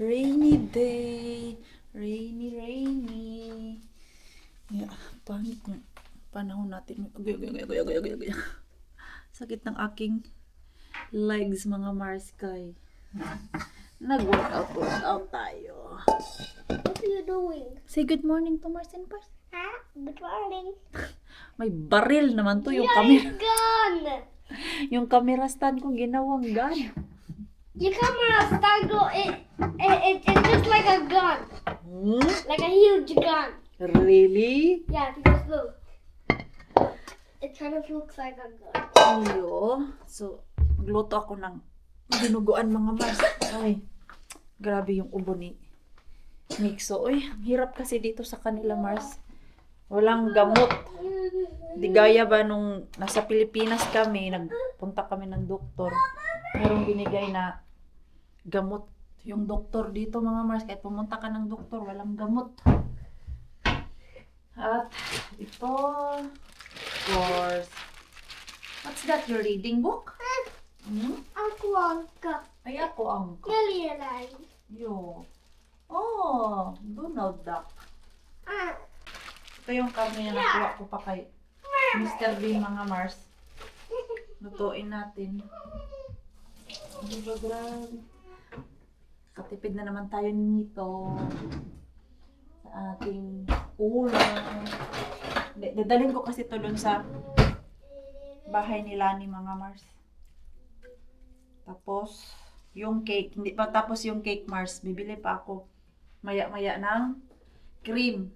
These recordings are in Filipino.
Rainy day. Rainy. Yeah, pangit yung panahon natin. Agoy. Sakit ng aking legs, mga Marskay. Nag-workout tayo. What are you doing? Say good morning to Mars and Pars. Huh? Good morning. May baril naman to yung Yeah, camera. it's gun. Yung camera stand ko ginawang gun. Your camera stand go it's just like a gun. Hmm? Like a huge gun. Really? Yeah, because look. It kind of looks like a gun. Ayo. So, magluto ako ng dinuguan, mga Mars. Ay, grabe yung ubo ni Mixo. Uy, ang hirap kasi dito sa kanila, Mars. Walang gamot. Di gaya ba nung nasa Pilipinas kami, nagpunta kami ng doktor. Merong binigay na gamot. Yung doktor dito, mga Mars, kahit pumunta ka ng doktor, walang gamot. At ito, of course. What's that? Your reading book? Hmm? Uncle Anka. Ay, ako ang Kelly and I. yo. Oh, Donald Duck. Ito yung karne na nakuha ko pa kay Mr. Bean, mga Mars. Lutuin natin. Diba, grabe. Katipid na naman tayo nito sa ating ulam. Dadalhin ko kasi ito dun sa bahay nila ni mga Mars. Tapos, yung cake, hindi pa tapos yung cake, Mars, bibili pa ako maya-maya ng cream.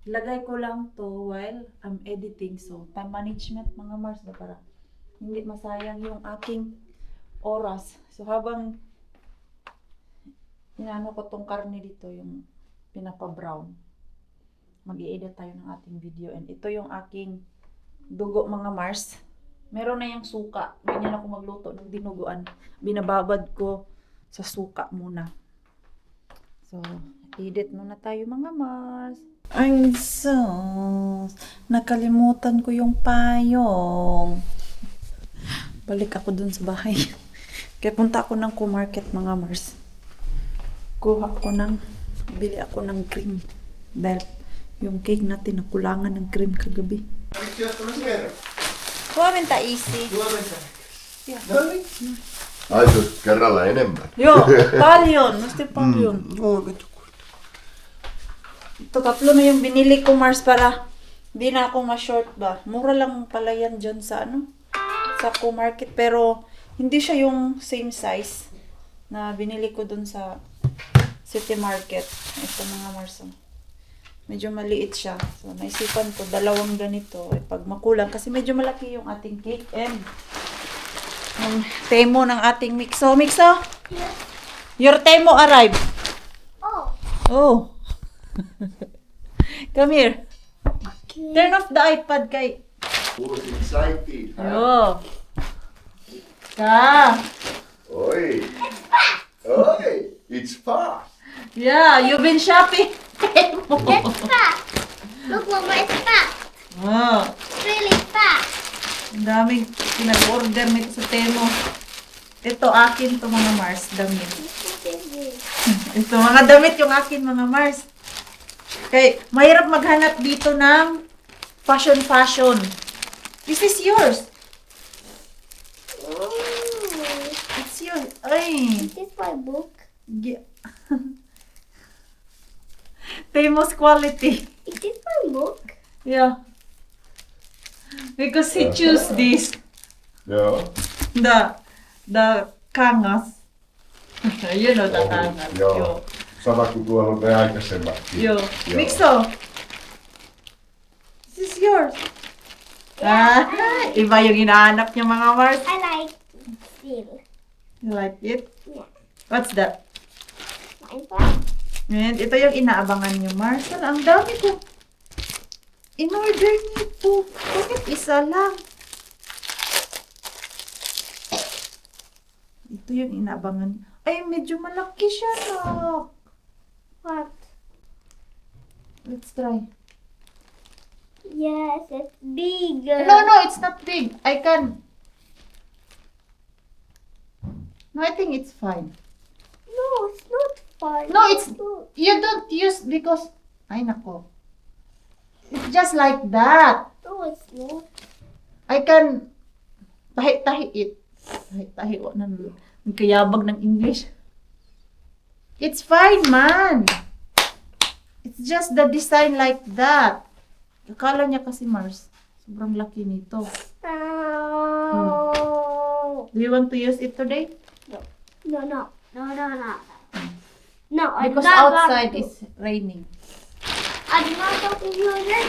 Ilagay ko lang to while I'm editing. So, time management, mga Mars, ba, para hindi masayang yung aking oras. So, habang inano ko tong karne dito, yung pinapa-brown, mag-i-edit tayo ng ating video. And ito yung aking dugo, mga Mars. Meron na yung suka. Ganyan ako magluto ng dinuguan. Binababad ko sa suka muna. So, edit muna tayo, mga Mars. Ay, sus. Nakalimutan ko yung payong. Balik ako dun sa bahay. Kaya punta ako ng Q-Market, mga Mars. Bili ako ng cream. Dahil yung cake natin nakulangan ng cream kagabi. Huomenta, Easy. Aisut kerralla enemmän. Joo, paljon. Masti paljon. Ito, tatlo na yung binili ko, Mars, para di na ako ma-short ba. Mura lang pala yan dyan sa sa Q-Market. Pero, hindi siya yung same size na binili ko dun sa City Market. Ito, mga Mars. Medyo maliit siya. So, naisipan ko, dalawang ganito. Pag makulang, kasi medyo malaki yung ating cake. And, yung temo ng ating Mixo. Mixo? Yeah. Your temo arrived. Oh. Oh. Come here. Turn off the iPad kay. Who's excited? Yo. Ka. Oi. Oi. It's fast. Yeah, you've been shopping. It's fast. Look, Mama, it's fast. Wow. It's really fast. Ang daming pinag-order nito sa Temo. Ito akin to, mga Mars, damit. What is this? Ito, mga damit yung akin, mga Mars. Okay, mahirap maghanap dito ng fashion. This is yours. Oh. It's yours. Ay. Is this my book? Yeah. Temo's quality. Is this my book? Yeah. Because he choose this. Joo. The kangas. You know the kangas. Joo. Sama kuin tuolla on ne aikaisemmatkin. Yo. Joo. Mixo. This is yours. Ah, iba yung inaanap niya, mga Mars. I like steel. You like it? Yeah. What's that? Minecraft. And ito yung inaabangan niyo, Mars. Ang dami ko. In-order nito. Bakit isa lang? Ito yung inaabangan. Ay, medyo malaki siya, no? What? Let's try. Yes, it's big. No, it's not big. I can. No, I think it's fine. No, it's not fine. No, it's, you don't use because, ay nako. It's just like that. No, it's not. I can, tahi-tahi it. Tahi-tahi, ang kayabag ng English. It's fine, man. It's just the design like that. Akala niya kasi, Mars, sobrang laki nito. No. Do you want to use it today? No, no, no, no, no. No, I'm Because not outside going to. is raining. I do not want to use it.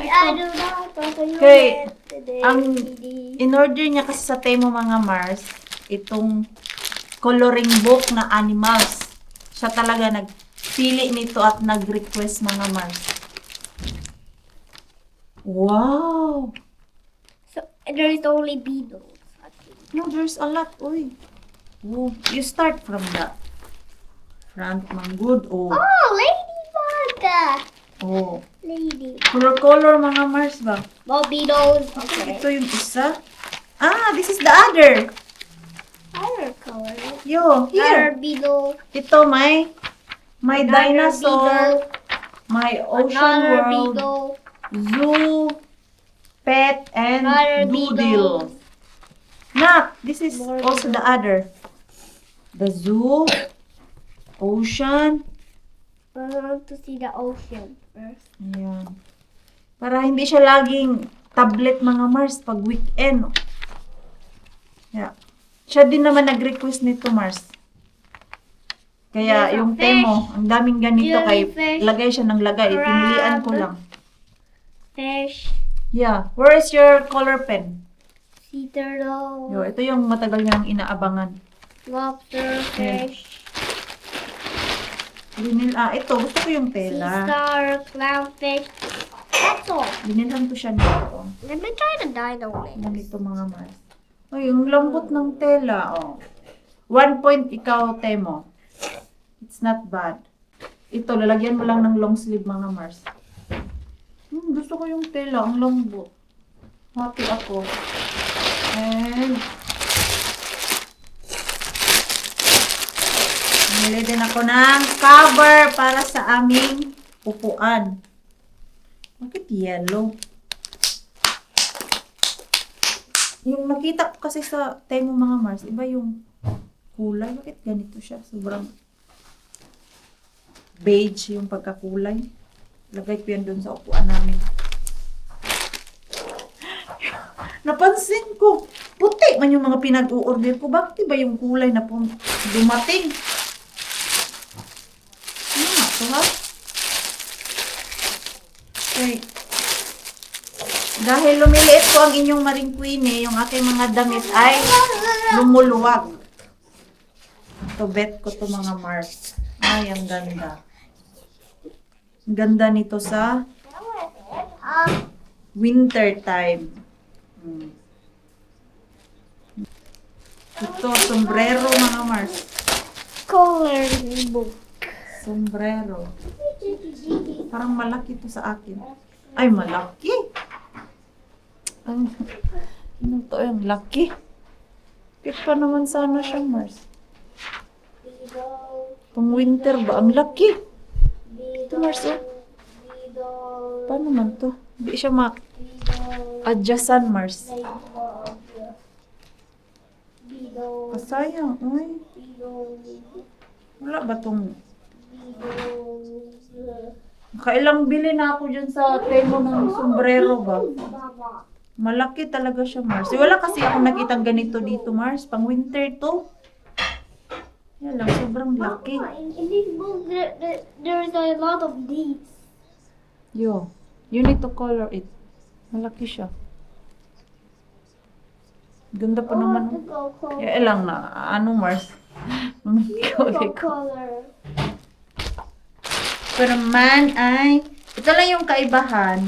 I do not want to use Okay, it today. In-order niya kasi sa Temo mga Mars, itong coloring book na animals. Siya talaga nagpili nito at nag-request mga Mars. Wow! So there is only beetles. No, there's a lot. Uy. Oh, you start from the front, man. Good. Oh. Oh, ladybug! Oh. Lady. Color mga Mars ba? More beetles. Okay. Ito yung isa. Ah, this is the other. Other color. Yo, Other here. beetle. Ito may Another dinosaur, may ocean Another world, beetle. zoo, pet, and Another doodle. beetle. Nak, this is More also the other. The zoo, ocean. I want to see the ocean first. Ayan. Para hindi siya laging tablet mga Mars pag weekend. Yeah. Siya din naman nag-request nito, Mars. Kaya There's a yung fish. Temo, ang daming ganito kay Jellyfish. lagay siya ng lagay. Crab. Pinilian ko lang. Fish. Yeah. Where is your color pen? Sea turtle. Yo, ito yung matagal niyang inaabangan. Lobster. Fish. Ito. Gusto ko yung Sea tela. star. Clownfish. That's all. Binilhan ko siya nito. Let me try the dino one. Ganito mga Mars. Ay, yung lambot ng tela. Oh. 1 point ikaw, Temo. It's not bad. Ito, lalagyan mo lang ng long sleeve mga Mars. Gusto ko yung tela. Ang lambot. Happy ako. And bumili din ako ng cover para sa aming upuan. Bakit yellow? Yung nakita ko kasi sa Temo mga Mars, iba yung kulay. Bakit ganito siya? Sobrang beige yung pagkakulay. Lagay ko yan dun sa upuan namin. Napansin ko, puti man yung mga pinag-o-order ko. Bakit iba yung kulay na dumating? Ano nga ito ha? Okay. Dahil lumiliit po ang inyong Maring Queenie, yung aking mga damit ay lumuluwag. Ito, bet ko to mga Mars. Ay, ang ganda. Ang ganda nito sa winter time. Ito, sombrero mga Mars. Coloring book. Sombrero. Parang malaki to sa akin. Ay, malaki. Ano to? Ang laki. Cute pa naman sana siya, Mars. Pang winter ba? Ang laki. Ito, Mars, oh. Paano man to? Hindi siya ma-adjustan, Mars. Pasayang. Uy. Wala ba tong... Nakailang bili na ako dyan sa Temo ng sombrero ba? Malaki talaga siya, Mars. Wala kasi ako nakitang ganito dito, Mars. Pang winter to. Yan lang, sobrang laki. In this book, there's a lot of these. Yo, you need to color it. Malaki siya. Ganda pa naman. Go color. Eh lang na, ano Mars? Go color. Pero man ay, ito lang yung kaibahan.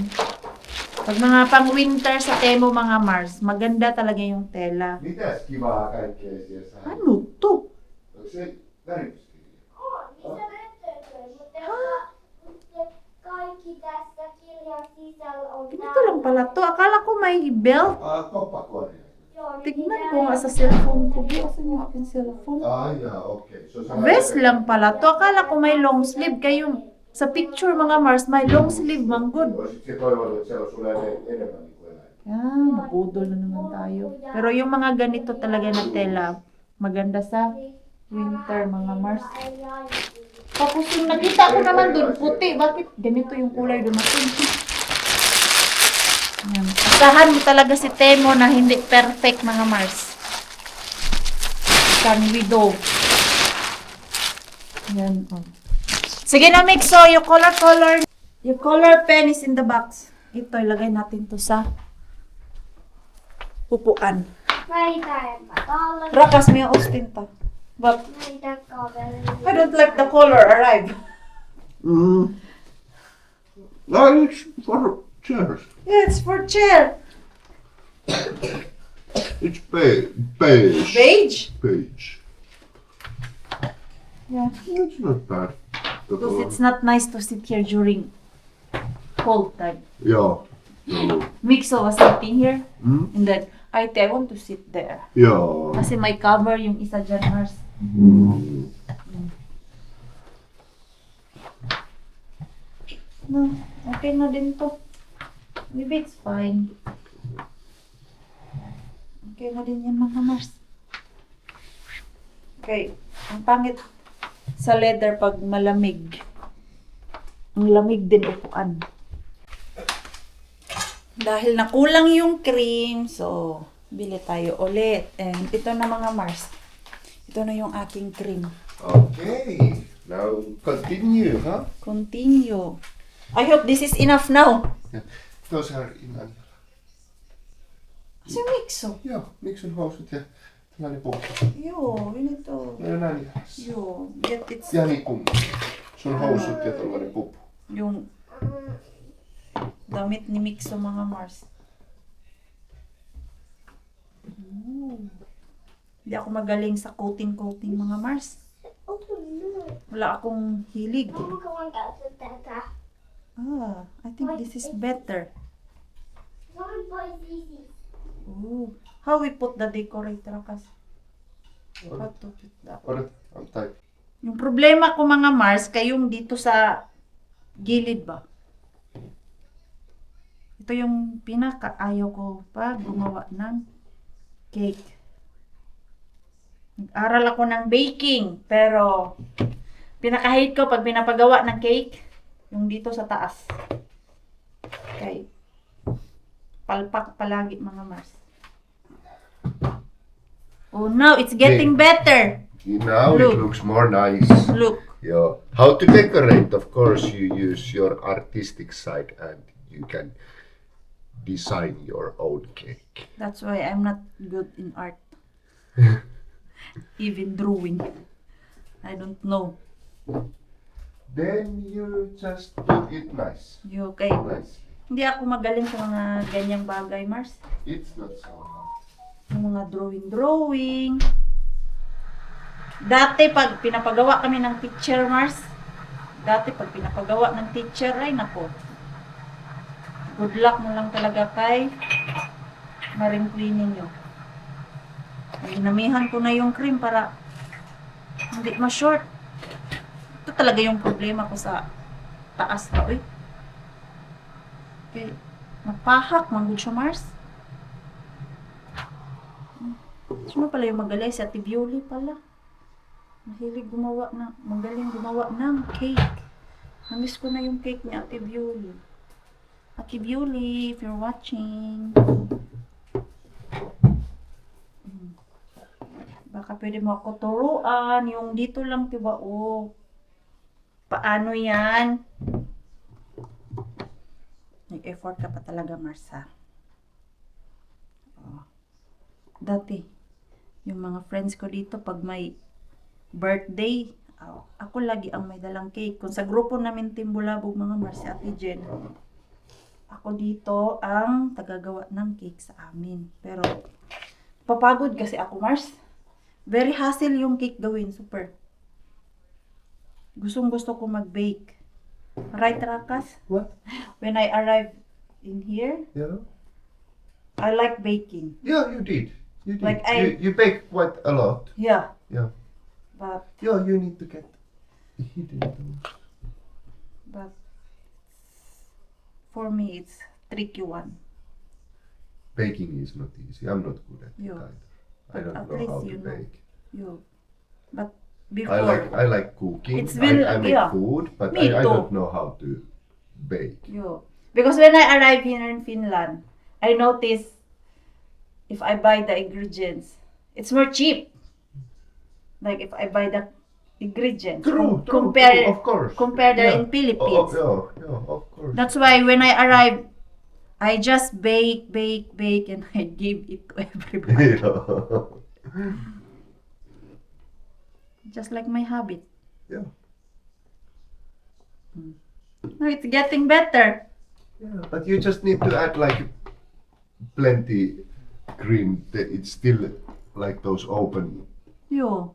Pag mga pang winter sa Temo mga Mars, maganda talaga yung tela. Mitäs kivaa kaikkea siellä sai? Ano to? Onko se värityskirja? Kaikki tässä kirjan sisällä on Ganito lang pala to. Akala ko may belt. Koppakorja. Tignan ko nga sa cellphone ko. Asan yung aking cellphone? Ah, yeah, okay. So, Vest lang pala to. Akala ko may long sleeve. Kayong sa picture mga Mars, may long sleeve man good. Olisit toivonut, että siellä on sulle enemmän niin kuin eläin? Ah, napudol na naman tayo. Pero yung mga ganito talaga na tela, maganda sa winter mga Mars. Tapos yung nakita ko naman dun, puti. Bakit ganito yung kulay dumating? Yan. Asahan mo talaga si Temo na hindi perfect mga Mars. Isang widow. Yan. Oh. Sige na, Mixo. Yung color pen is in the box. Ito, ilagay natin to sa upuan. Rakas mo yung Austin to. But I don't like the color arrive. No, it's for chairs. Yeah, it's for chair. It's beige. Beige? Beige. Yeah. It's not bad. Because it's not nice to sit here during cold time. Joo. Joo. Mixo was sitting here. Mm? And then, I want to sit there. Joo. Kasi may cover yung isa dyan, Mars. Mm. No, okay na din to. Maybe it's fine. Okay na din yan mga Mars. Okay. Ang pangit sa leather pag malamig. Ang lamig din upuan. Dahil nakulang yung cream, so bili tayo ulit. And ito na mga Mars. Ito na yung aking cream. Okay. Now continue, huh? Continue. I hope this is enough now. Those are innan. Si Mixo. Joo, miksi on housut ja tällainen pukki? Joo, we need to... Ne on näin ihassa. Joo, get it. Ja niin kuin sun housut ja tällainen pupu. Yung damit ni Mixo mga Mars. Hindi ako magaling sa coating mga Mars. Wala akong hilig. Ah, I think this is better. Ooh. How we put the decorator kas? How to put that? Odot, antaa. Yung problema ko mga Mars, kayong dito sa gilid ba? Ito yung pinaka-ayaw ko pa gumawa ng cake. Nag-aral ako ng baking, pero pinaka-hate ko pag pinapagawa ng cake, yung dito sa taas. Okay. Palpak palagi mga Mars. Oh, now it's getting better. Now Look. it looks more nice. Look. Joo. How to decorate? Of course, you use your artistic side and you can design your own cake. That's why I'm not good in art. Even drawing. I don't know. Then you just do it nice. You okay? Nice. Hindi ako magaling sa mga ganyang bagay, Mars. It's not so hard. Yung mga drawing. Dati pag pinapagawa kami ng teacher, Mars. Dati pag pinapagawa ng teacher, ay nako. Good luck mo lang talaga kay maring cleaning nyo. Ginamihan ko na yung cream para hindi ma-short. Ito talaga yung problema ko sa taas pa. Uy. Okay. Napahak, manggod siya, Mars. Sino pala yung magaling? Si Ate Violi pala. Magaling gumawa ng cake. Namiss ko na yung cake ni Ate Violi. Ate Violi, if you're watching. Baka pwede mo ako turuan. Yung dito lang, diba? Oh. Paano yan? Nag-effort ka pa talaga, Marsa. Oh. Dati, yung mga friends ko dito, pag may birthday, ako lagi ang may dalang cake. Kung sa grupo namin Team Bulabog, mga Mars, Ate Jen, ako dito ang tagagawa ng cake sa amin. Pero, papagod kasi ako, Mars. Very hassle yung cake gawin, super. Gustong-gusto ko mag-bake. Right, Rakas? What? When I arrived in here, Yeah. I like baking. Yeah, you did. You did. Like you bake quite a lot. Yeah. Yeah. But Yeah, you need to get hidden those. for me, it's tricky one. Baking is not easy. I'm not good at it Yeah. either. I But don't at know least how to you know. bake. But before, I like cooking. It's been- I make yeah. food, but Me I too. don't know how to bake. because when I arrived here in Finland, I noticed if I buy the ingredients, it's more cheap. Like if I buy the ingredients, compare of course. compare there Yeah. in Philippines. Yeah, of course. That's why when I arrived, I just bake, and I give it to everybody. Yeah. Just like my habit. Yeah. No, it's getting better. Yeah, but you just need to add like plenty cream. It's still like those open. Joo.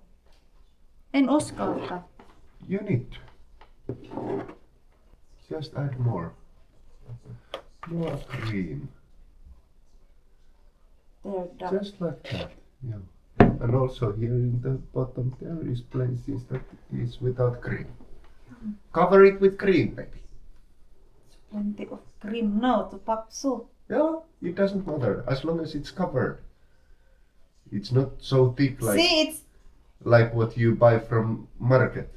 En uskalta. You need to. Just add more. More cream. There, done. Just like that. Yeah. And also here in the bottom there is places that is without cream. Cover it with cream, baby. Plenty of cream. No, to pakso. Yeah, it doesn't matter as long as it's covered. It's not so thick like See, it's like what you buy from market.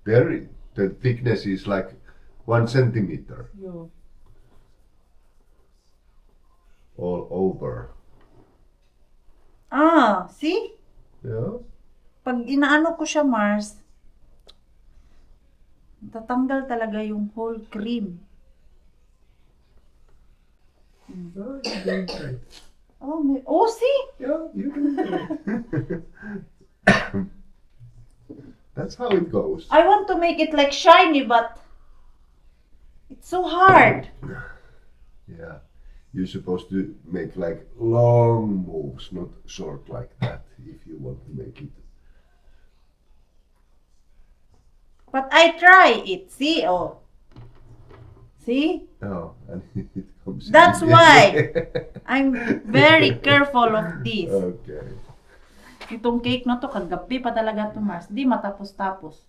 There, the thickness is like 1 centimeter Joo. all over. See? Yeah. Pag inaano ko siya, Mars, tatanggal talaga yung whole cream. Oh, you're doing great. See? Yeah, you're doing great. That's how it goes. I want to make it like shiny, but it's so hard. Yeah. You're supposed to make like long moves, not short like that, if you want to make it. But I try it. See? Oh. See? Oh, and it comes. That's in. why. I'm very careful of this. Okay. Itong cake na to, kagabi pa talaga to, Mars. Di matapos-tapos.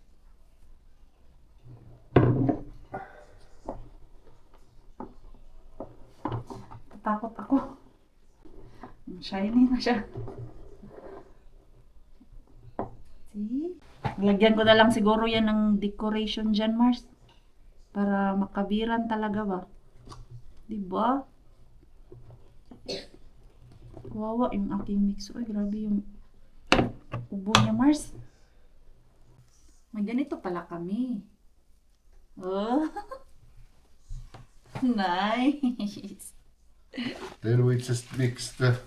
Takot ako. Shiny na siya. See? Lagyan ko na lang siguro yan ng decoration dyan, Mars. Para makabiran talaga ba? Diba? Kawawa yung aking mix. Ay, grabe yung ubo niya, Mars. May ganito pala kami. Oh. Nice. Then we just mix the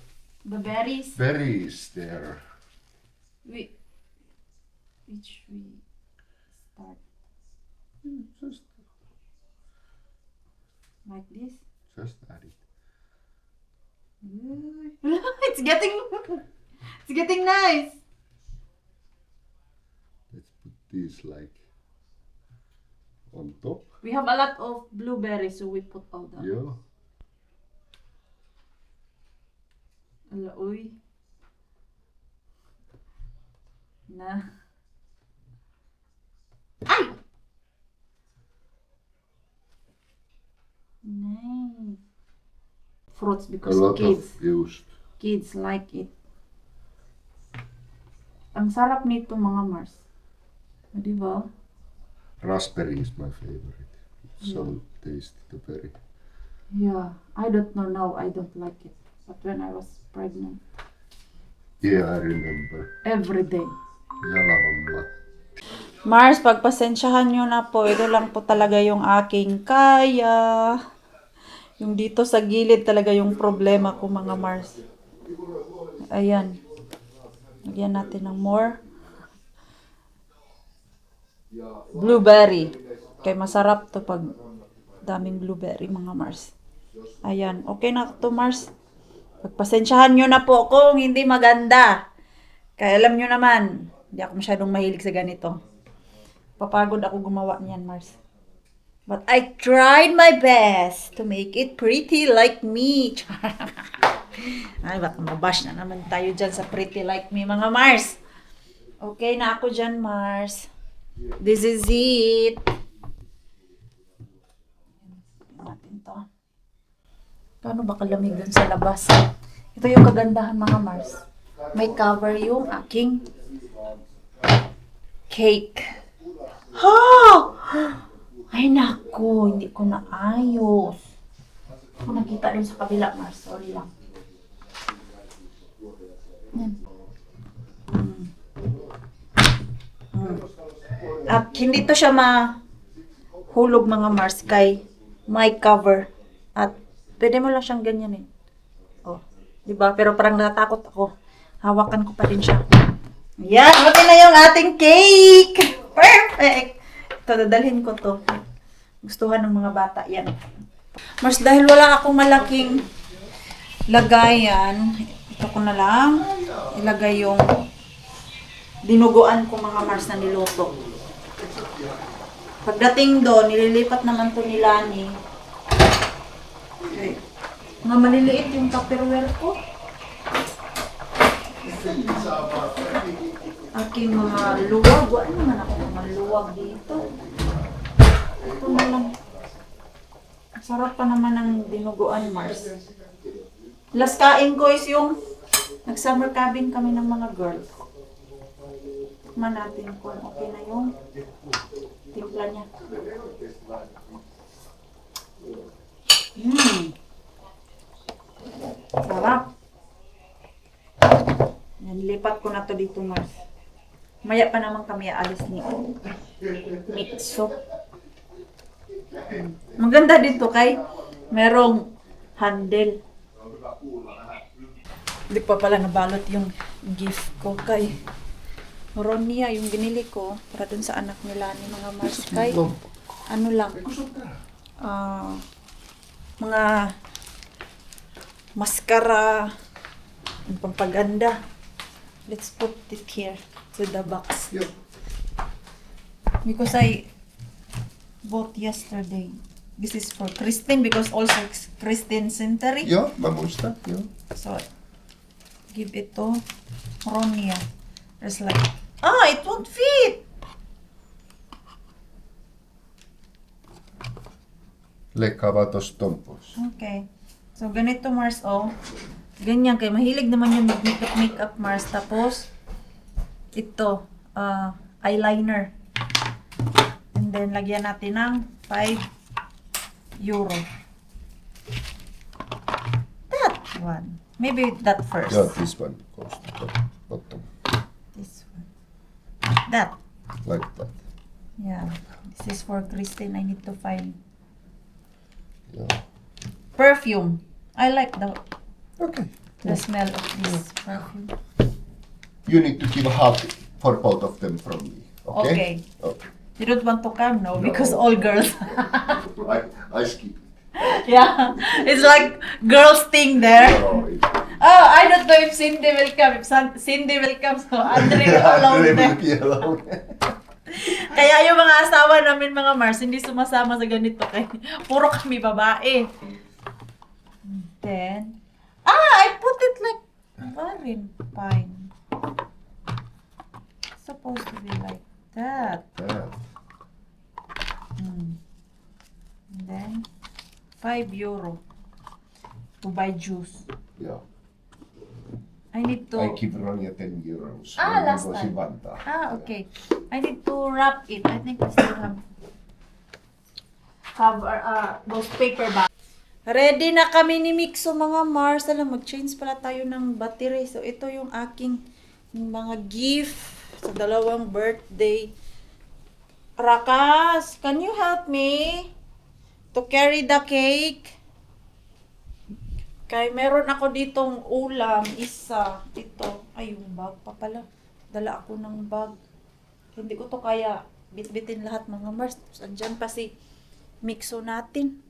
The berries. berries there. Which we start Just like this. add it. It's getting nice. Let's put this like on top. We have a lot of blueberries, so we put all that. Yeah. Ala, uy. Na. Ay! Nice. Fruits A because lot kids of used. kids like it. Ang sarap nito mga Mars. Di ba? Raspberry is my favorite. It's so tasty, the berry. Yeah. I don't know now. I don't like it. But when I was pregnant, Yeah, I remember. every day. Jalavammat. Mars, pagpasensyahan nyo na po. Ito lang po talaga yung aking kaya. Yung dito sa gilid talaga yung problema ko mga Mars. Ayan. Lagyan natin ng more. Blueberry. Kaya masarap to pag daming blueberry mga Mars. Ayan. Okay na to Mars. Pagpasensyahan nyo na po kung hindi maganda. Kaya alam nyo naman, hindi ako masyadong mahilig sa ganito. Papagod ako gumawa niyan, Mars. But I tried my best to make it pretty like me. Ay, baka mabash na naman tayo dyan sa Pretty Like Me, mga Mars. Okay na ako dyan, Mars. This is it. Natin to. Paano ba kalamig dun sa labas? Ito yung kagandahan, mga Mars. May cover yung aking cake. Ha! Ay, naku. Hindi ko na ayos. Kung nakita dun sa kabila, Mars. Sorry lang. Yan. At hindi to siya mahulog, mga Mars, kay may cover. At pwede mo lang siyang ganyan eh. Oh, di ba? Pero parang natatakot ako. Hawakan ko pa din siya. Yan, okay na yung ating cake. Perfect. Ito, dadalhin ko to. Gustuhan ng mga bata yan. Mars, dahil wala akong malaking lagayan, ito ko na lang ilagay yung dinuguan ko, mga Mars, na niluto. Pagdating doon, nililipat naman to ni Lani. Okay. Mga maliliit yung Tupperware ko. Aking mga luwag. Ano naman ako mga luwag dito? Ito na lang. Sarap pa naman ng dinuguan, Mars. Last kain ko is yung nag-summer cabin kami ng mga girls. Tikman natin kung okay na yung timpla niya. Sarap. Yan, lipat ko na to dito, Mars. Maya pa naman kami aalis ni Mixo. Maganda dito kay merong handle. Hindi pa pala nabalot yung gift ko kay Ronia, yung binili ko para dun sa anak nila ni mga Mars, kay ano lang, mga mascara, yung pampaganda. Let's put it here to the box. Yep. Because I bought yesterday. This is for Christine because also it's Christine's century. Ja, man måste. Ja. So, give it to Ronia. There's like, it won't fit! Leikkaa vaan tosta tompos. Okay. So, ganito, Mars, oh. Ganyan, kaya mahilig naman yung makeup, Mars. Tapos, ito, eyeliner. And then, lagyan natin ng 5 euro. That one. Maybe that first. Ja, this one goes to the bottom. This one. That. Like that. Yeah. This is for Christine. I need to find Ja. perfume. I like Okay. the smell of this perfume. You need to give a hug for both of them from me. Okay? Okay. Okay. You don't want to come, no? No. Because all girls. I skip it. Yeah. It's like girls thing there. No, Oh, I don't know if Cindy will come. If Cindy will come, so Andre will alone Andre will there. be alone. Kaya yung mga asawa namin, mga Mars, hindi sumasama sa ganito. Kaya puro kami babae. Then, I put it like very fine. It's supposed to be like that. Yeah. And then, 5 euro to buy juice. Yeah. I need to... I give Ronja 10 euros. Ah, when we last was in time. Vantaa. Okay. I need to wrap it. I think I still have those paper bags. Ready na kami ni Mixo, mga Mars. Alam, mag-change pala tayo ng battery. So, ito yung aking mga gift sa dalawang birthday. Rakas, can you help me to carry the cake? Kaya meron ako ditong ulam, isa. Ito, ay yung bag pa pala. Dala ako ng bag. Hindi ko to kaya bitbitin lahat, mga Mars. Tapos andyan pa si Mixo natin.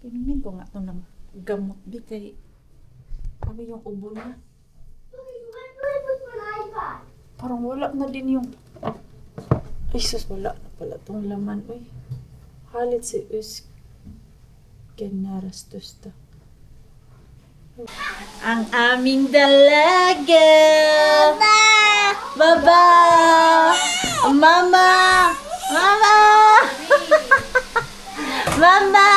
Pinumin ko nga to ng gamot. Kay kami yung ubo niya. Parang wala na din yung... Ay, sus, wala na pala tong laman. Uy, halit si Us. Genarastos to. Ang aming dalaga. Baba! Mama! Mama! Mama!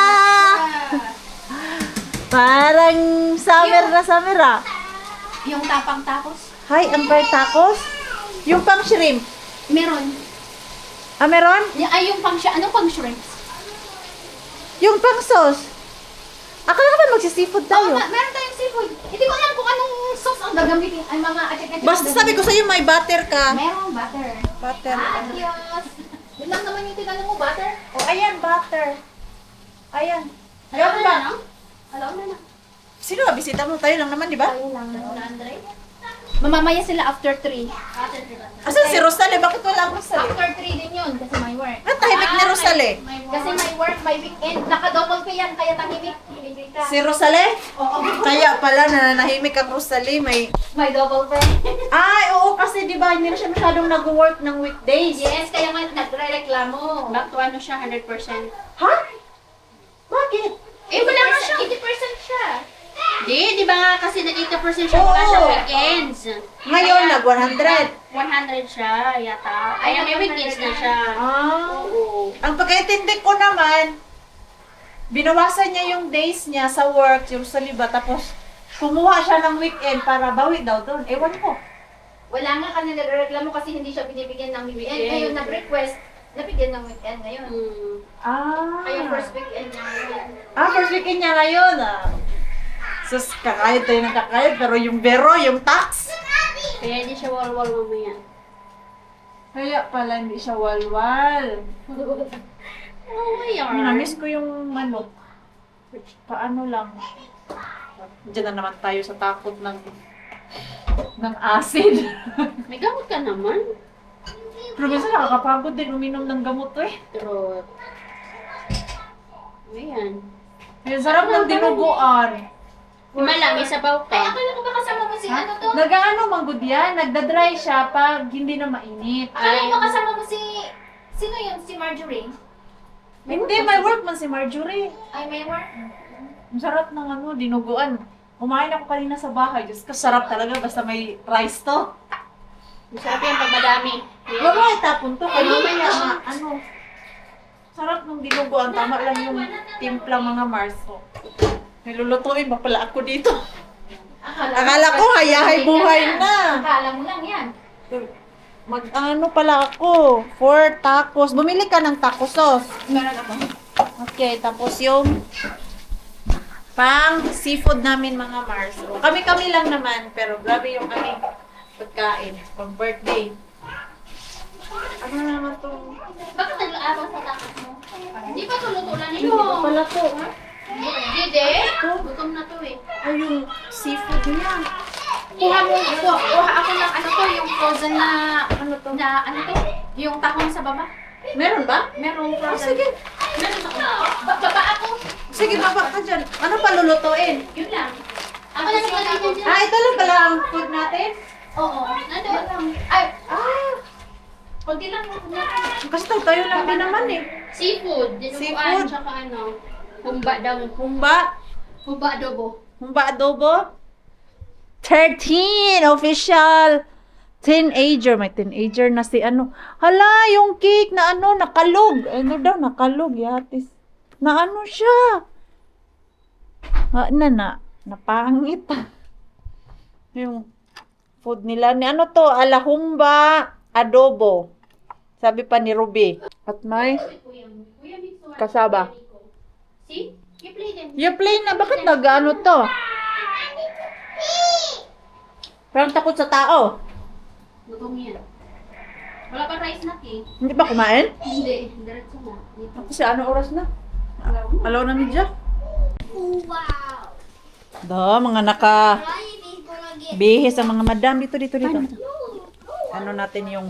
Parang summer na summer ah. Yung tapang tapos? Hi, ang fried tacos? Yung pang shrimp. Meron. Ah, meron? Ay, yung pang ano pang shrimps? Yung pang sauce. Akala ka ba magsi-seafood tayo? Meron tayong seafood. Hindi ko alam kung anong sauce ang gagamitin. Ay, mga atchik-atchik. Basta sabi ko sa'yo may butter ka. Merong butter. Butter. Adios. Yun lang naman yung tinanong mo, butter. Oh, ayan, butter. Ayan. Alam Meron na ba? na, no? Alam na na. Sino ba? Bisita mo tayo lang naman, di ba? Ayun lang na, Andre. Mamamaya sila after 3. Asan si Rosale? Bakit wala ang Rosale? After 3 din yun, kasi may work. Ba't tahimik ni Rosale? Kasi may work, may weekend. Naka-double pay yan, kaya tahimik. Libre ka. Si Rosale? Oo. Kaya pala nananahimik ang Rosale. May double pay. Ay, oo kasi di ba hindi na siya masyadong nag-work ng weekdays. Yes, kaya nga nagre-reklamo. Back to ano siya, 100%. Ha? Bakit? Eh, wala nga siya. 80% siya. Di ba nga kasi nag-80% siya, Oo. wala siya weekends. Ngayon, Kaya, nag-100. 100 siya, yata. Kaya may weekends na siya. Ah. Oo. Ang pagkaintindi ko naman, binawasan niya yung days niya sa work, yung sa liba, tapos kumuha siya ng weekend para bawi daw doon. Ewan ko. Wala nga kasi nagre-reklamo kasi hindi siya binibigyan ng weekend. Ngayon, nag-request, nabigyan ng weekend ngayon. Ah. Kaya first weekend niya ngayon. First weekend niya ngayon. Sus, kakayod tayo ng kakayod, pero yung bero, yung tax. Kaya hindi siya wal-wal mamaya. Kaya pala hindi siya walwal. Oh, yan. Namiss ko yung manok. Paano lang. Diyan na naman tayo sa takot ng acid. May gamot ka naman. Pero minsan nakakapagod din uminom ng gamot to eh. Pero, ayan. Yung sarap ng dinuguan. Malang, isabaw ka. Ay, akala ko ba kasama mo si ano to? Nag-ano manggod yan, nagda-dry siya pag hindi na mainit. Akala ko ba kasama mo si... Sino yun? Si Marjorie? Hindi, may work man si Marjorie. Ay, may work? Ang sarap ng ano, dinuguan. Kumain ako kanina sa bahay. Diyos ko, sarap talaga basta may rice to. Masarap yan pag madami. Huwag mo itapon to. Kanina ano. Sarap ng dinuguan. Tama lang yung timplang mga Mars. Oh. Nilulutuin pa pala ako dito. Akala ko hayahay buhay na. Akala mo lang yan. Mag-ano pala ako. 4 tacos. Bumili ka ng taco sauce. Meron ako. Okay, tapos yung pang seafood namin mga Mars. Kami-kami lang naman, pero grabe yung aming pagkain. Pang birthday. Ano naman to? Bakit nag-aabang sa takot mo? Hindi pa tulutulan Hindi ninyo. pa pala to. Hindi. Gutom na to eh. Ay, yung seafood niya. Kuha ako ng ano to, yung frozen na, ano to? Yung tahong sa baba. Meron ba? Merong Oh, frozen. sige. Meron ako. Baba ako. Sige, baba ka dyan. Ano pa lulutuin? Yun lang. Ako na naglalagay dyan. Ah, ito lang pala ang food natin? Oo. Nandoon lang. Ay, Ah, konti lang. kasi tayo lang din naman eh. Seafood. Seafood. Dinuguan. Tsaka ano. Humba daw. Humba. Humba adobo. Humba adobo. 13 official teenager. May teenager na si ano. Hala, yung cake na ano, nakalog. Ano daw, nakalog. Yatis. Na ano siya. Napangit. Yung food nila. Ni ano to, alahumba adobo. Sabi pa ni Ruby. At may kasaba. See? You play them. You play na. Bakit nag-ano to? Parang takot sa tao. Gutom yan. Wala pa rice na eh. Hindi pa kumain? Hindi. Diretso na. Dito. Kasi ano oras na? Alaw na medya. Wow. Do, mga naka Riley's gonna get. bihis ang mga madam. Dito. Ano natin yung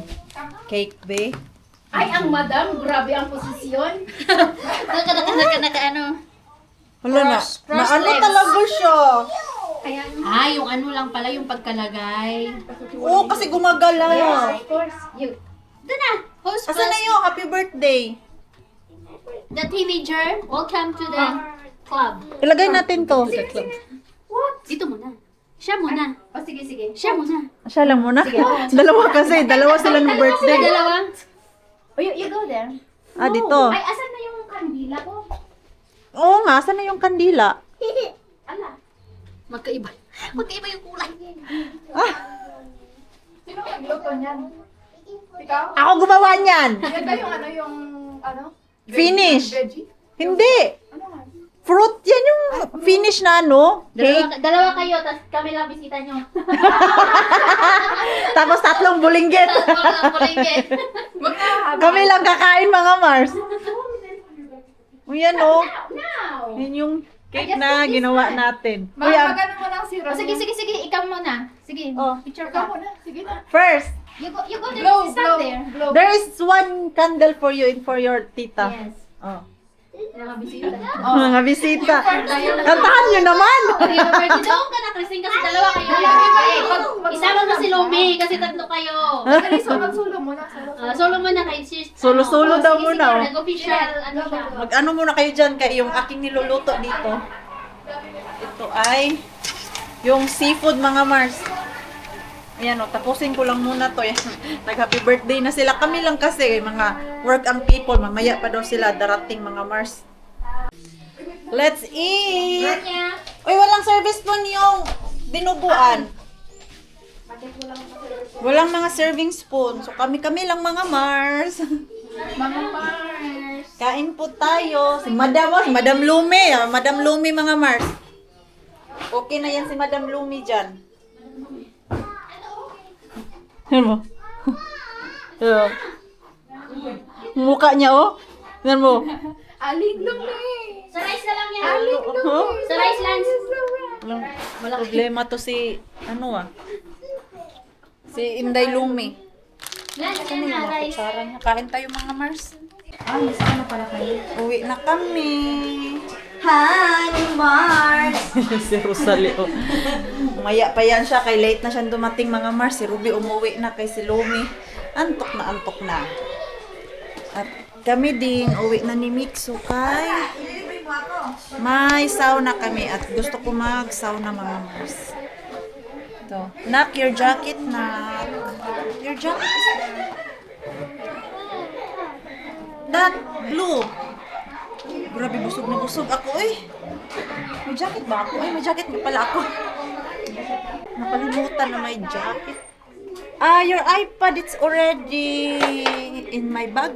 cake be? Ay, ang madam, grabe ang posisyon. Naka, ano. Wala na. Na ano legs. talaga siya? Kaya, yung ano lang pala, yung pagkalagay. Oo, kasi gumagala. Of course. You. Doon na. Host Asan na yung happy birthday? The teenager, welcome to the club. Ilagay natin to. What? Dito muna. Siya muna. O, sige, sige. Siya muna. Siya lang muna. Dalawa kasi. Dalawa sila ng birthday. Dalawang. Oh, you go there. Ah, dito. Ay, asan na yung kandila ko? Oo nga, saan na yung kandila? Ala. Magkaiba. Magkaiba yung kulay. Sino nagluto niyan? Ikaw? Ako gumawa niyan. Yan ba yung Finish. Veggie? Hindi. Ano nga? Fruit yan yung finish na ano. Cake. Dalawa kayo, tapos kami lang bisita nyo. Tapos 3 bulinggit. Kami lang kakain mga Mars. O yan o. Now. Yan yung cake na ginawa natin. Magano mo lang si O, sige, sige, sige. Ikaw muna. Sige, Oh. picture Ikaw ka. muna. Sige na. First, You go there. Blow, Stand blow, there. blow. there is one candle for you and for your tita. Yes. Oh. Mga bisita. Mga bisita. Kantahan nyo naman. Doon ka na, Christine, kasi dalawa kayo. Isama mo si Lumi, kasi 3 kayo. Dali, so magsulo muna. Solo muna kay sis. Solo-solo daw muna, oh. Nag-official, ano siya. Mag-ano muna kayo dyan kay yung aking niluluto dito. Ito ay yung seafood mga Mars. Ayan o, tapusin ko lang muna to. Nag-happy birthday na sila. Kami lang kasi, mga work ang people. Mamaya pa daw sila darating mga Mars. Let's eat! Uy, walang service po yung dinuguan. Walang mga serving spoon. So kami-kami lang mga Mars. Mga Mars. Kain po tayo. Si Madam Lumi. Madam Lumi mga Mars. Okay na yan si Madam Lumi dyan. Yan mo. Yan. Mukha niya oh. Yan mo. Aling Lumi. Sa rice na lang yan. Huh? Sa rice lang. Walang problema to si ano si Inday Lumi. Lunch Ano yan yung na, mga rice. kutsara niya? Kain tayo mga Mars. Ay, saan na pala kayo? Uwi na kami. Hi, Mars! Si Rosalie, oh. Maya pa yan siya, kay late na siyang dumating mga Mars. Si Ruby umuwi na kay si Lumi. Antok na, antok na. At kami ding uwi na ni Mixo kay may sauna kami at gusto ko mag-sauna mga Mars. Ito. Nak, your jacket, Nak. Your jacket is there. That blue. Grabe, busog na busog ako eh. May jacket ba ako? Ay, may jacket nga pala ako. Nakalimutan na may jacket. Ah, your iPad, it's already in my bag.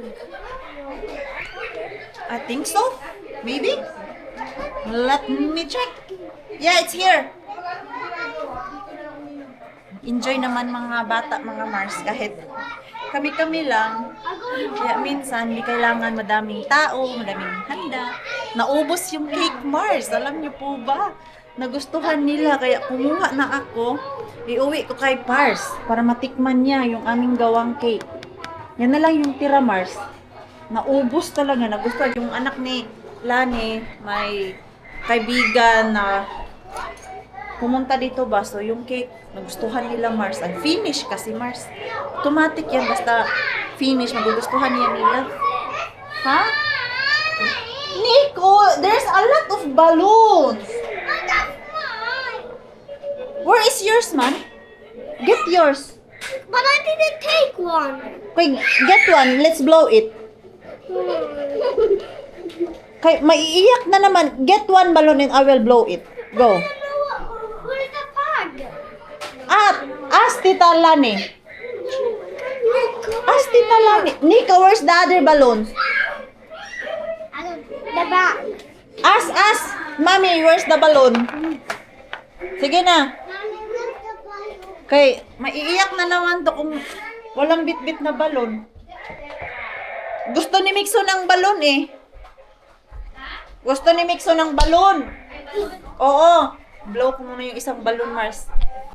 I think so. Maybe. Let me check. Yeah, it's here. Enjoy naman mga bata, mga Mars, kahit kami-kami lang. Kaya minsan, hindi kailangan madaming tao, madaming handa. Naubos yung cake, Mars. Alam niyo po ba? Nagustuhan nila, kaya kumuha na ako. Iuwi ko kay Pars para matikman niya yung aming gawang cake. Yan na lang yung tira, Mars. Naubos talaga. Nagustuhan yung anak ni Lani, may kaibigan na pumunta dito ba? So yung cake, nagustuhan nila, Mars. Ang finish kasi, Mars. Automatic yan. Basta finish, magugustuhan niya nila. Ha? Nico, there's a lot of balloons. Where is yours, man? Get yours. But I didn't take one. Okay, get one. Let's blow it. Kay, maiiyak na naman. Get one balloon and I will blow it. Go. Where's the flag? Ask Tita Lani. Ask Tita Lani. Nika, where's the other balloons? The back. Ask. Mommy, where's the balloon? Sige na. Kay, maiiyak na naman to kung walang bit-bit na balon. Gusto ni Mixo ng balon eh. Gusto ni Mixo ng balon. Oo. Blow ko muna yung isang balon, Mars.